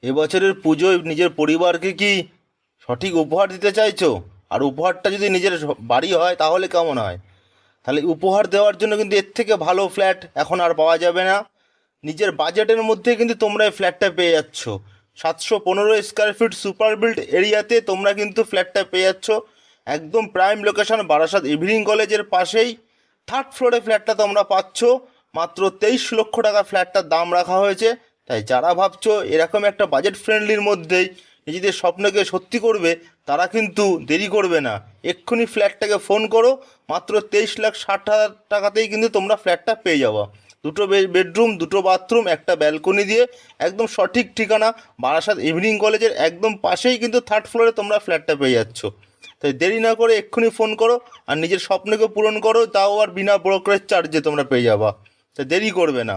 এবছরের পুজোয় নিজের পরিবারকে কি সঠিক উপহার দিতে চাইছো? আর উপহারটা যদি নিজের বাড়ি হয় তাহলে কেমন হয়? তাহলে উপহার দেওয়ার জন্য কিন্তু এর থেকে ভালো ফ্ল্যাট এখন আর পাওয়া যাবে না। নিজের বাজেটের মধ্যে কিন্তু তোমরা এই ফ্ল্যাটটা পেয়ে যাচ্ছ। 715 স্কোয়ার ফিট সুপার বিল্ড এরিয়াতে তোমরা কিন্তু ফ্ল্যাটটা পেয়ে যাচ্ছ। একদম প্রাইম লোকেশন, বারাসাত ইভিনিং কলেজের পাশেই থার্ড ফ্লোরে ফ্ল্যাটটা তোমরা পাচ্ছ। মাত্র 23 লক্ষ টাকা ফ্ল্যাটটার দাম রাখা হয়েছে। তাই যারা ভাবছো এরকম একটা বাজেট ফ্রেন্ডলির মধ্যেই নিজেদের স্বপ্নকে সত্যি করবে, তারা কিন্তু দেরি করবে না, এক্ষুনি ফ্ল্যাটটাকে ফোন করো। মাত্র 23,60,000 টাকাতেই কিন্তু তোমরা ফ্ল্যাটটা পেয়ে যাবো। দুটো বেডরুম, দুটো বাথরুম, একটা ব্যালকনি দিয়ে একদম সঠিক ঠিকানা, বারাসাত ইভিনিং কলেজের একদম পাশেই কিন্তু থার্ড ফ্লোরে তোমরা ফ্ল্যাটটা পেয়ে যাচ্ছ। তাই দেরি না করে এক্ষুনি ফোন করো আর নিজের স্বপ্নকে পূরণ করো, তাও আর বিনা ব্রোকারেজ চার্জে তোমরা পেয়ে যাবা। তাই দেরি করবে না।